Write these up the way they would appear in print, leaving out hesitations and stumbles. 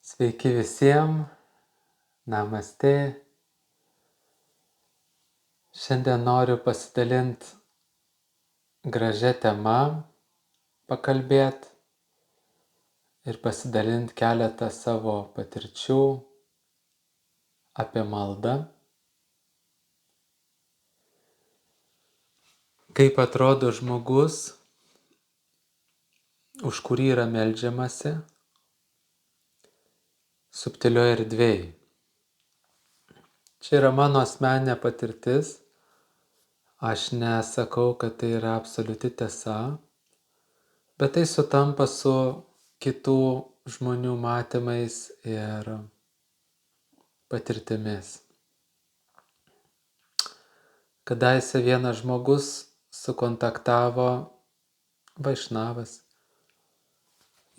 Sveiki visiems, namaste. Šiandien noriu pasidalinti gražią temą, pakalbėti ir pasidalinti keletą savo patirčių apie maldą. Kaip atrodo žmogus, už kurį yra meldžiamasi, subtilioje erdvėje. Čia yra mano asmeninė patirtis. Aš nesakau, kad tai yra absoliuti tiesa, bet tai sutampa su kitų žmonių matymais ir patirtimis. Kadaise vienas žmogus sukontaktavo vaišnavas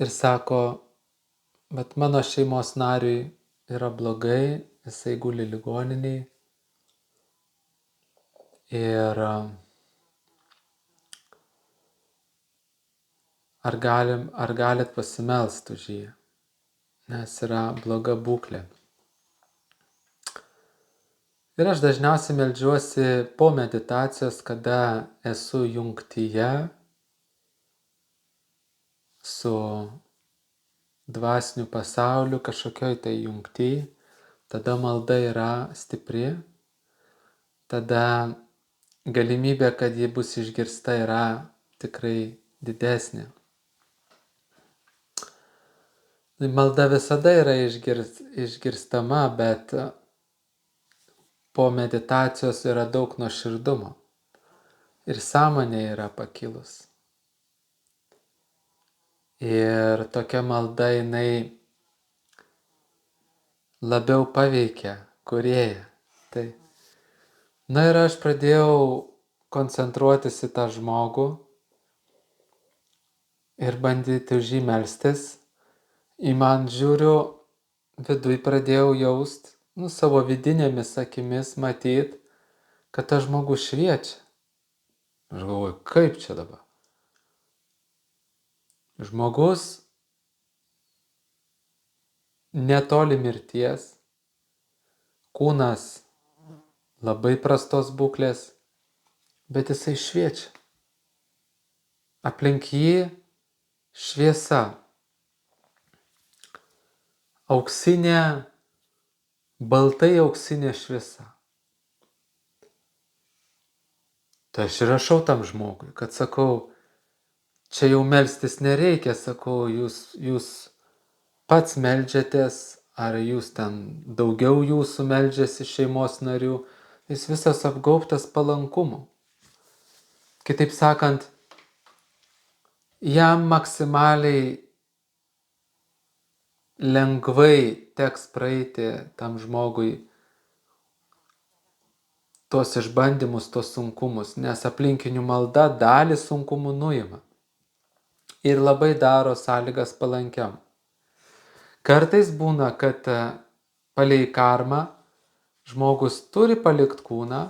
ir sako, bet mano šeimos nariui yra blogai, jisai guli ligoniniai ir ar galit pasimelst už jį, nes yra bloga būklė. Ir aš dažniausiai meldžiuosi po meditacijos, kada esu jungtyje su dvasiniu pasauliu, kažkokioj tai jungty, tada malda yra stipri, tada galimybė, kad ji bus išgirsta, yra tikrai didesnė. Malda visada yra išgirstama, bet po meditacijos yra daug nuoširdumo ir sąmonė yra pakilus. Ir tokia malda jinai labiau paveikia kūrėją. Tai. Na ir aš pradėjau koncentruotis į tą žmogų ir bandyti už jį melstis. Į man žiūriu, viduj pradėjau jaust, savo vidinėmis akimis matyt, kad tas žmogus šviečia. Aš galvoju, kaip čia dabar? Žmogus netoli mirties, kūnas labai prastos būklės, bet jisai šviečia. Aplink jį šviesa. Auksinė, baltai auksinė šviesa. Tai aš ir rašau tam žmogui, kad sakau, čia jau melstis nereikia, sakau, jūs pats meldžiatės, ar jūs ten daugiau jūsų meldžiasi šeimos narių, jis visas apgaubtas palankumu. Kitaip sakant, jam maksimaliai lengvai teks praeiti tam žmogui tuos išbandymus, tuos sunkumus, nes aplinkinių malda dalį sunkumų nuima ir labai daro sąlygas palankiam. Kartais būna, kad palei karmą žmogus turi palikti kūną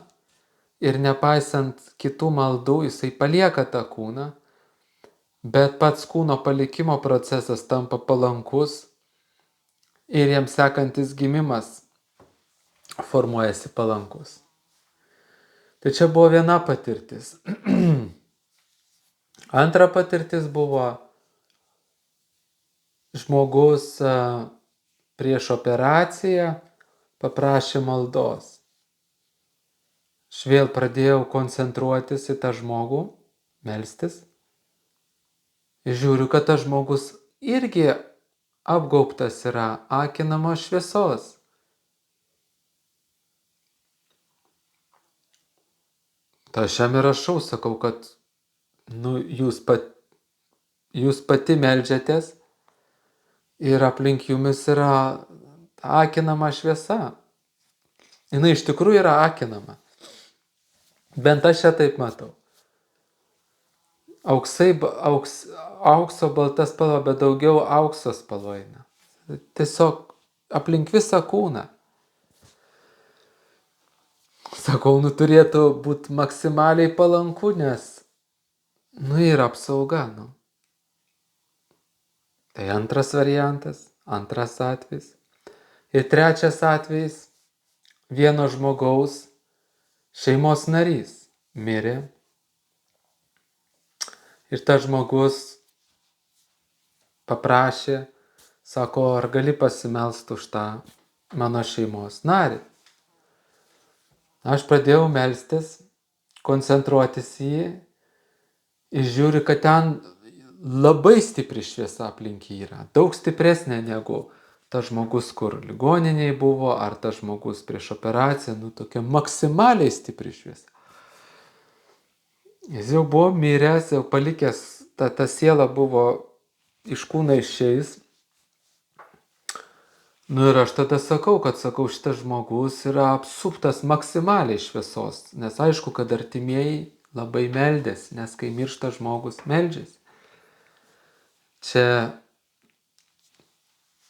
ir nepaisant kitų maldų jisai palieka tą kūną, bet pats kūno palikimo procesas tampa palankus ir jam sekantis gimimas formuojasi palankus. Tai čia buvo viena patirtis. Antra patirtis buvo žmogus prieš operaciją paprašė maldos. Aš vėl pradėjau koncentruotis į tą žmogų, melstis. Ir žiūriu, kad tas žmogus irgi apgaubtas yra akinamos šviesos. Tai aš jam ir rašau, sakau, kad jūs pati meldžiatės ir aplink jumis yra akinama šviesa. Jinai iš tikrųjų yra akinama. Bent aš ją taip matau. Aukso balta spalva, bet daugiau aukso spalva eina. Tiesiog aplink visą kūną. Sakau, turėtų būti maksimaliai palanku, nes yra apsauga. Tai antras variantas. Antras atvejis. Ir trečias atvejis, vieno žmogaus šeimos narys mirė. Ir tas žmogus paprašė, sako, ar gali pasimelst už tą mano šeimos narį. Aš pradėjau melstis, koncentruotis į jį ir žiūriu, kad ten labai stipri šviesa aplink jį yra. Daug stipresnė negu tas žmogus, kur ligoniniai buvo, ar tas žmogus prieš operaciją, tokia maksimaliai stipri šviesa. Jis jau buvo miręs, jau palikęs, ta siela buvo iš kūno išeis. Ir aš tada sakau, šitas žmogus yra apsuptas maksimaliai šviesos, nes aišku, kad artimieji labai meldėsi, nes kai miršta žmogus, meldžiasi. Čia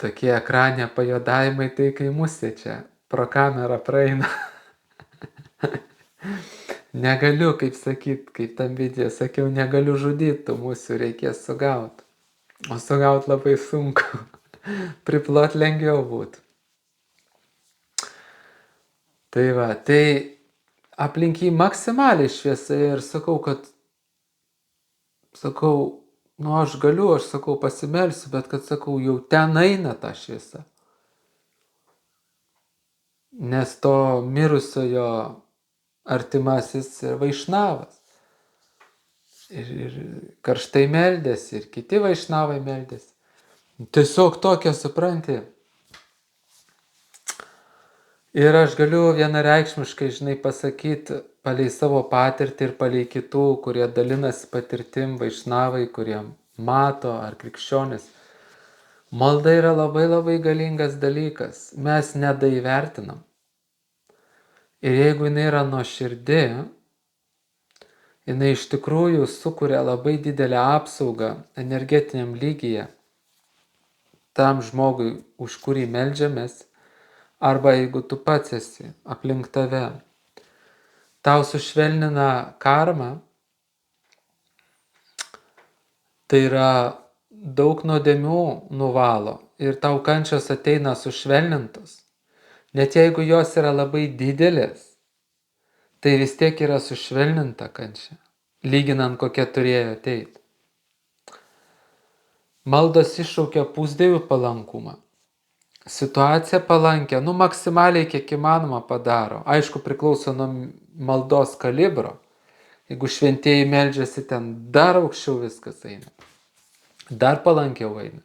tokie ekrane pajodavimai, tai kai musė čia pro kamerą praeina. Negaliu, kaip tam video sakiau, negaliu žudyti, tų musių reikės sugauti. O sugauti labai sunku. Priplot lengviau būtų. Tai va, tai aplink jį maksimaliai šviesa ir sakau, aš galiu, pasimelsiu, bet jau ten eina ta šviesa. Nes to mirusiojo artimasis ir vaišnavas. Ir karštai meldėsi, ir kiti vaišnavai meldėsi. Tiesiog tokia, supranti. Ir aš galiu vienareikšmiškai, pasakyti, palei savo patirtį ir palei kitų, kurie dalinasi patirtim, vaišnavai, kurie mato ar krikščionis. Malda yra labai labai galingas dalykas. Mes nedaivertinam. Ir jeigu jinai yra nuoširdi, jinai iš tikrųjų sukuria labai didelę apsaugą energetiniam lygyje tam žmogui, už kurį meldžiamės, arba jeigu tu pats esi aplink tave. Tau sušvelnina karmą, tai yra daug nuodėmių nuvalo ir tau kančios ateina sušvelnintos. Net jeigu jos yra labai didelės, tai vis tiek yra sušvelninta kančia, lyginant kokia turėjo ateiti. Maldos iššaukia pusdievių palankumą. Situaciją palankę, maksimaliai kiek įmanoma padaro. Aišku, priklauso nuo maldos kalibro. Jeigu šventieji meldžiasi, ten dar aukščiau viskas eina. Dar palankiau eina.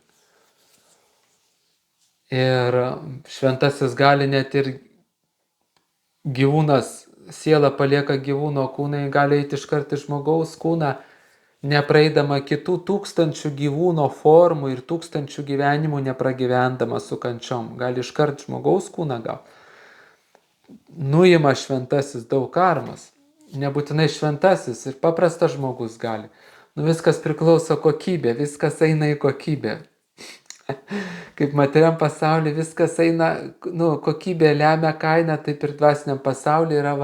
Ir šventasis gali net ir gyvūnas, siela palieka gyvūno kūną, gali eiti iškart į žmogaus kūną, nepraeidama kitų 1000 gyvūno formų ir 1000 gyvenimų nepragyvendama su kančiom. Gali iškart žmogaus kūną gauti. Nuima šventasis daug karmas. Nebūtinai šventasis ir paprastas žmogus gali. Viskas priklauso kokybė, viskas eina į kokybę. Kaip materiam pasaulyje viskas eina, kokybė lemia kainą, taip ir dvasiniam pasaulyje yra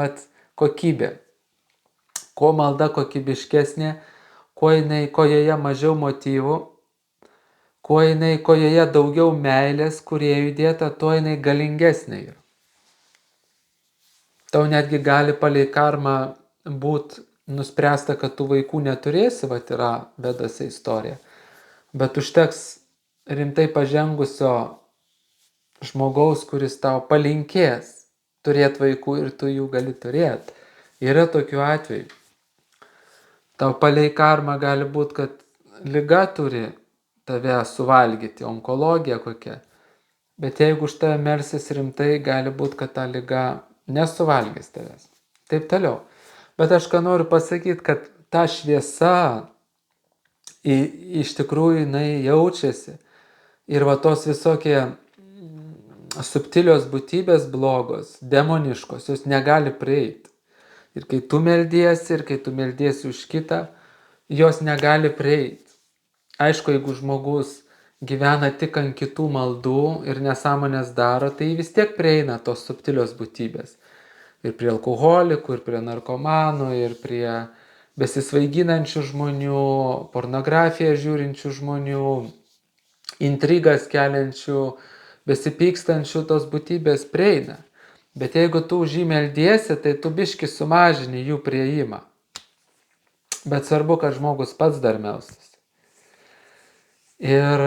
kokybė. Kuo malda kokybiškesnė, kuo joje mažiau motyvų, kuo joje daugiau meilės, kurie įdėta, tuo jinai galingesnė yra. Tau netgi gali palei karmą būti nuspręsta, kad tu vaikų neturėsi, yra Vedose istorija. Bet užteks rimtai pažengusio žmogaus, kuris tau palinkės turėti vaikų ir tu jų gali turėti. Yra tokių atvejų. Tau palei karmą gali būti, kad liga turi tave suvalgyti, onkologija kokia. Bet jeigu už tave melsis rimtai, gali būti, kad ta liga nesuvalgys tavęs. Taip toliau. Bet aš ką noriu pasakyti, kad ta šviesa iš tikrųjų jinai jaučiasi. Ir tos visokie subtilios būtybės blogos, demoniškos, jos negali prieiti. Ir kai tu meldiesi, už kitą, jos negali prieiti. Aišku, jeigu žmogus gyvena tik ant kitų maldų ir nesąmonės daro, tai vis tiek prieina tos subtilios būtybės. Ir prie alkoholikų, ir prie narkomanų, ir prie besisvaiginančių žmonių, pornografiją žiūrinčių žmonių, intrigas keliančių, besipykstančių tos būtybės prieina. Bet jeigu tu už jį meldiesi, tai tu biški sumažini jų prieimą. Bet svarbu, kad žmogus pats dar melstas. Ir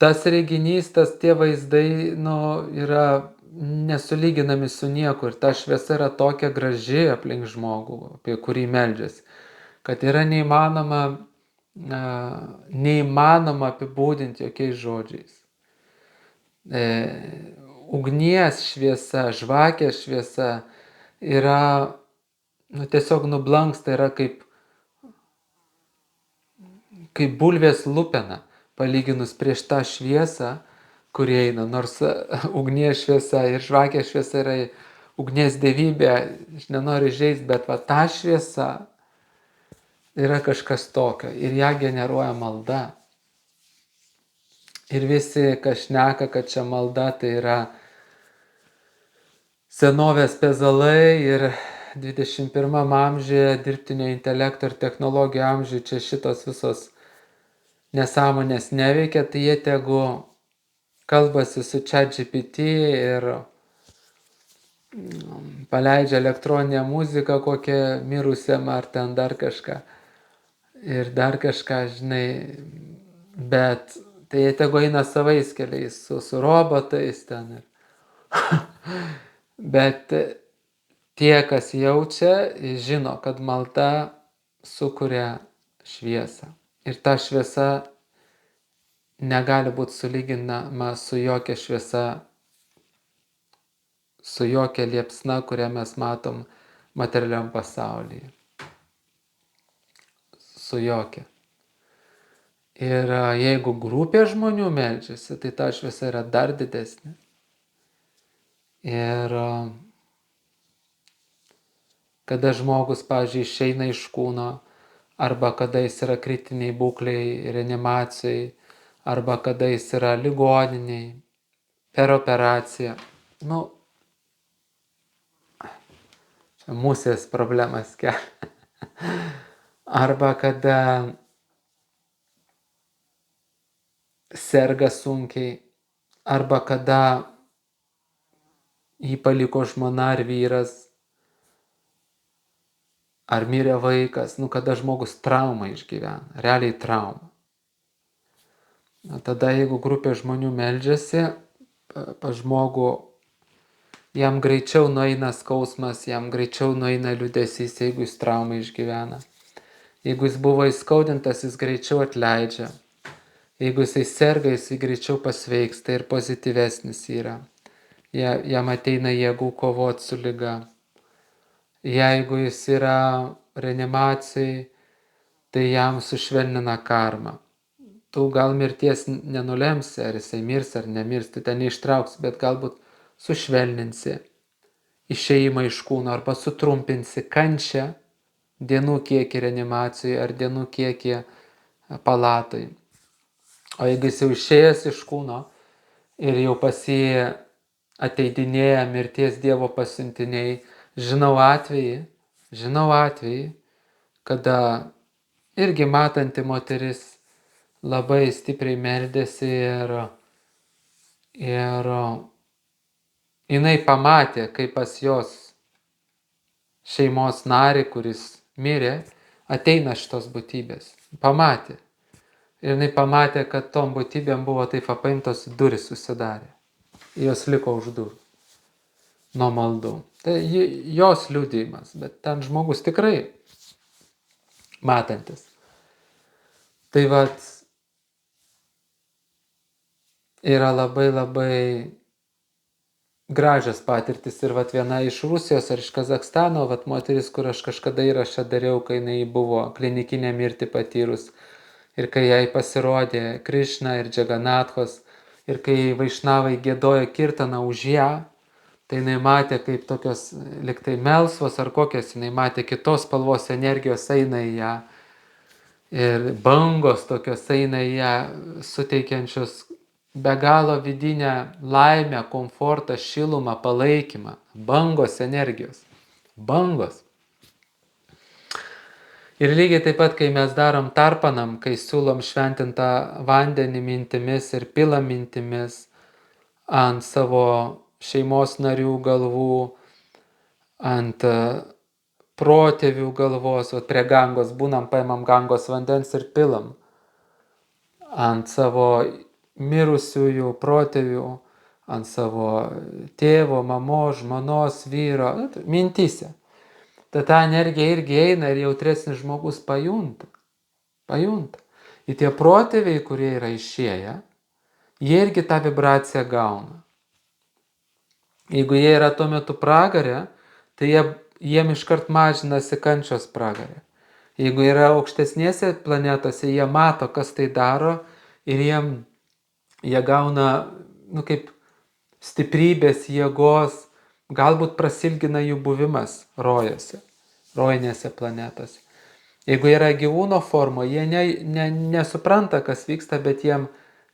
tas reginys, tie vaizdai, yra nesulyginami su nieku. Ir ta šviesa yra tokia graži aplink žmogų, apie kurį meldžiasi, kad yra neįmanoma apibūdinti jokiais žodžiais. Ugnies šviesa, žvakės šviesa yra, tiesiog nublanksta, yra kaip bulvės lupena, palyginus prieš tą šviesą, kurie eina. Nors ugnies šviesa ir žvakės šviesa yra ugnies dievybė, aš nenoriu žaisti, bet ta šviesa yra kažkas tokio ir ją generuoja malda. Ir visi, kas šneka, kad čia malda, tai yra senovės pezalai ir 21 amžiuje, dirbtinio intelekto ir technologijų amžiuje, čia šitos visos nesąmonės neveikia, tai jie tegu kalbasi su ChatGPT ir paleidžia elektroninę muziką kokią mirusiam ar ten dar kažką. Ir dar kažką, žinai, bet tai jie tegu eina savais keliais su robotais ten. Bet tie, kas jaučia, žino, kad malda sukuria šviesą. Ir ta šviesa negali būti sulyginama su jokia šviesa, su jokia liepsna, kurią mes matom materialiam pasaulyje. Su jokia. Ir jeigu grupė žmonių meldžiasi, tai ta šviesa yra dar didesnė. Ir kada žmogus, pavyzdžiui, išeina iš kūno, arba kada jis yra kritiniai būkliai, reanimacijai, arba kada jis yra ligoniniai, per operaciją. Čia musės problemas kelia. Arba kada serga sunkiai, arba kada jį paliko žmona ar vyras, ar mirė vaikas, kada žmogus traumą išgyvena, realiai traumą. Tada jeigu grupė žmonių meldžiasi, pas žmogų, jam greičiau nueina skausmas, jam greičiau nueina liūdesys, jeigu jis traumą išgyvena. Jeigu jis buvo įskaudintas, jis greičiau atleidžia. Jeigu jisai serga, jisai greičiau pasveiksta ir pozityvesnis yra. Jam ateina jėgų kovoti su liga. Jeigu jis yra reanimacijai, tai jam sušvelnina karmą. Tu gal mirties nenulemsi, ar jisai mirs ar nemirs, tu ten neištrauksi, bet galbūt sušvelninsi išėjimą iš kūno arba sutrumpinsi kančią dienų kiekį reanimacijoje ar dienų kiekį palatoj. O jeigu jis jau išėjęs iš kūno ir jau pas jį ateidinėja mirties Dievo pasiuntiniai, žinau atvejį, kada irgi matanti moteris labai stipriai meldėsi ir jinai pamatė, kaip pas jos šeimos narį, kuris mirė, ateina šitos būtybės. Pamatė. Ir jinai pamatė, kad tom būtybėm buvo taip apaimtos durys susidarė. Jos liko už durų. Nuo maldų. Tai jos liudijimas, bet ten žmogus tikrai matantis. Tai yra labai labai gražios patirtis. Ir viena iš Rusijos ar iš Kazakstano, moteris, kur aš kažkada įrašą dariau, kai jinai buvo klinikinę mirtį patyrus. Ir kai jai pasirodė Krišna ir Džaganathos, ir kai vaišnavai giedojo kirtaną už ją, tai jinai matė, kaip tokios liktai melsvos ar kokios, jinai matė kitos spalvos energijos eina į ją. Ir bangos tokios eina į ją, suteikiančios be galo vidinę laimę, komfortą, šilumą, palaikymą. Bangos energijos. Bangos. Ir lygiai taip pat, kai mes darom tarpanam, kai siūlom šventintą vandenį mintimis ir pilam mintimis ant savo šeimos narių galvų, ant protėvių galvos, o prie gangos būnam, paimam gangos vandens ir pilam ant savo mirusiųjų protėvių, ant savo tėvo, mamos, žmonos, vyro, mintyse. Tad ta energija irgi eina ir jautresnis žmogus pajunta. Ir tie protėviai, kurie yra išėję, jie irgi tą vibraciją gauna. Jeigu jie yra tuo metu pragarė, tai jiem iškart mažinasi kančios pragarė. Jeigu yra aukštesnėse planetose, jie mato, kas tai daro ir jie gauna, kaip stiprybės, jėgos, galbūt prasilgina jų buvimas rojose, rojinėse planetose. Jeigu yra gyvūno forma, jie nesupranta, kas vyksta, bet jiem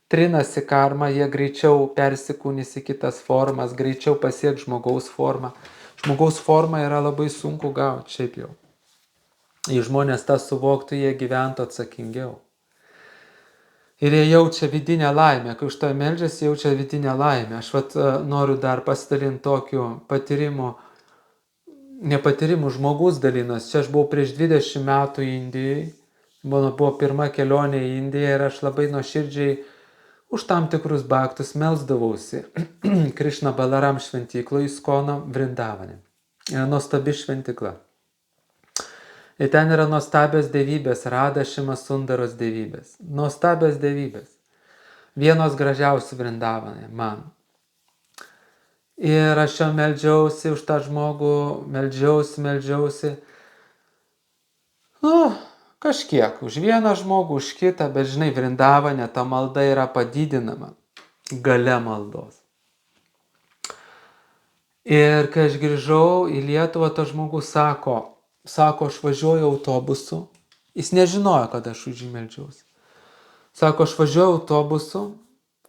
trinasi karma, jie greičiau persikūnys į kitas formas, greičiau pasieks žmogaus formą. Žmogaus formą yra labai sunku gauti šiaip jau. Jei žmonės tą suvoktų, jie gyventų atsakingiau. Ir jie jaučia vidinę laimę, kai už to meldžiasi, jaučia vidinę laimę. Aš noriu dar pasidalinti tokiu patyrimu, nepatyrimu, žmogus dalinas. Čia aš buvau prieš 20 metų Indijai, mano buvo pirma kelionė į Indiją ir aš labai nuoširdžiai už tam tikrus baktus melsdavausi Krišna Balaram šventykloje Iskono Vrindavane. Yra nuostabi šventykla. Ir ten yra nuostabios dievybės, Rada Šima Sundaros dievybės. Nuostabios dievybės. Vienos gražiausių Vrindavane man. Ir aš jau meldžiausi už tą žmogų, meldžiausi. Kažkiek, už vieną žmogų, už kitą, bet žinai, Vrindavane ta malda yra padidinama gale maldos. Ir kai aš grįžau į Lietuvą, tas žmogus sako, aš važiuoju autobusu, jis nežinojo, kad aš už jį meldžiausi. Sako, aš važiuoju autobusu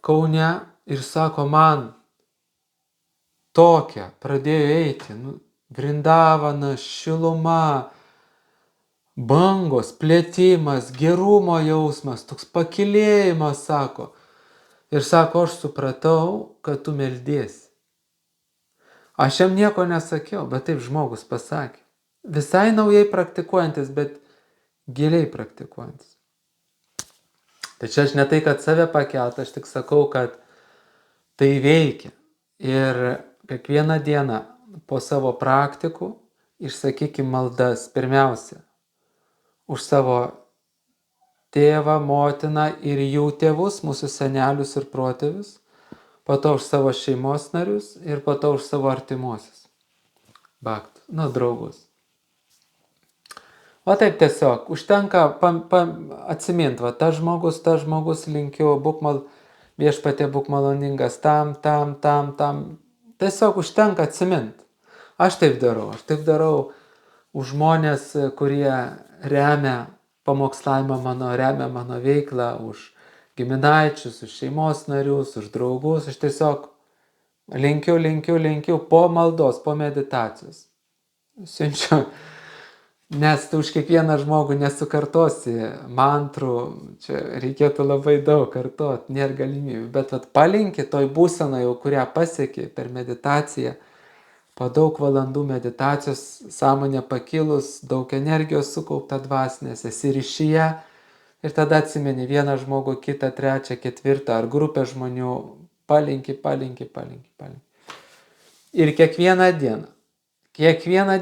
Kaune ir sako, man tokia pradėjo eiti, Vrindavanas, šiluma, bangos, plėtimas, gerumo jausmas, toks pakilėjimas, sako. Ir sako, aš supratau, kad tu meldiesi. Aš jam nieko nesakiau, bet taip žmogus pasakė. Visai naujai praktikuojantis, bet giliai praktikuojantis. Tai čia aš ne tai, kad save pakelt, aš tik sakau, kad tai veikia. Ir kiekvieną dieną po savo praktikų išsakykime maldas pirmiausia už savo tėvą, motiną ir jų tėvus, mūsų senelius ir protėvius, po to už savo šeimos narius ir po to už savo artimuosius. Baktus, draugus. O taip tiesiog, užtenka atsimint, tas žmogus linkiu, viešpatie būk maloningas tam. Tiesiog užtenka atsimint. Aš taip darau už žmonės, kurie remia pamokslavimą remia mano veiklą, už giminaičius, už šeimos narius, už draugus. Aš tiesiog linkiu po maldos, po meditacijos. Siunčiu. Nes tu už kiekvieną žmogų nesukartosi mantrų, čia reikėtų labai daug kartot, nėra galimybių, bet palinki toj būsenai, kurią pasieki per meditaciją, po daug valandų meditacijos, sąmonė pakilus, daug energijos sukaupta dvasinės, esi ryšyje ir tada atsimeni vieną žmogų, kitą, trečią, ketvirtą ar grupę žmonių, palinki. Ir kiekvieną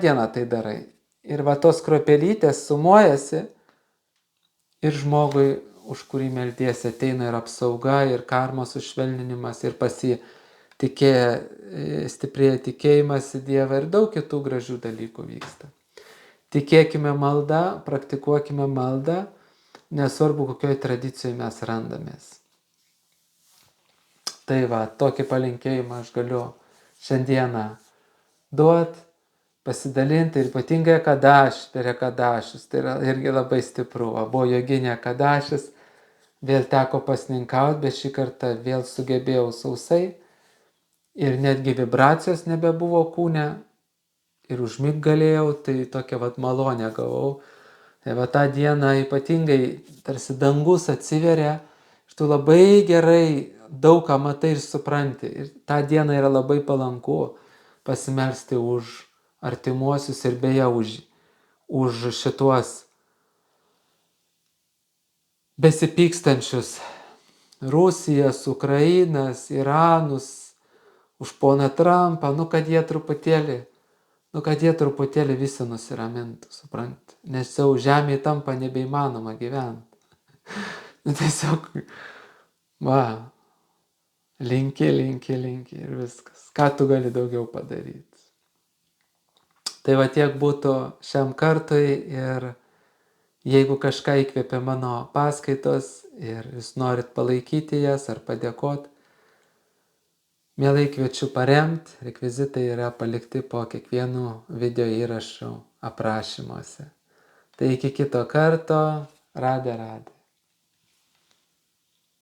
dieną tai darai. Ir tos kruopelytės sumuojasi ir žmogui, už kurį meldiesi, ateina ir apsauga, ir karmos užšvelninimas, ir stiprėja tikėjimas į Dievą ir daug kitų gražių dalykų vyksta. Tikėkime maldą, praktikuokime maldą, nesvarbu kokioj tradicijoje mes randamės. Tai tokį palinkėjimą aš galiu šiandieną duoti, pasidalinti ir ypatingai Ekadašius, tai yra irgi labai stipru. Buvo joginė Ekadašis, vėl teko pasninkauti, bet šį kartą vėl sugebėjau sausai ir netgi vibracijos nebebuvo kūne ir užmigt galėjau, tai tokią malonę gavau. Tai va tą dieną ypatingai tarsi dangus atsiveria ir tu labai gerai daug ką matai ir supranti. Ir tą dieną yra labai palanku pasimelsti už artimuosius ir beje už šituos besipykstančius Rusijas, Ukrainas, Iranus, už poną Trumpą, kad jie truputėlį visi nusiramintų, supranti. Nes jau žemėje tampa nebeįmanoma gyventi. Tiesiog, linki ir viskas. Ką tu gali daugiau padaryti. Tai va tiek būtų šiam kartui ir jeigu kažką įkvėpė mano paskaitos ir jūs norit palaikyti jas ar padėkoti, mielai kviečiu paremti, rekvizitai yra palikti po kiekvienų video įrašų aprašymuose. Tai iki kito karto, radė.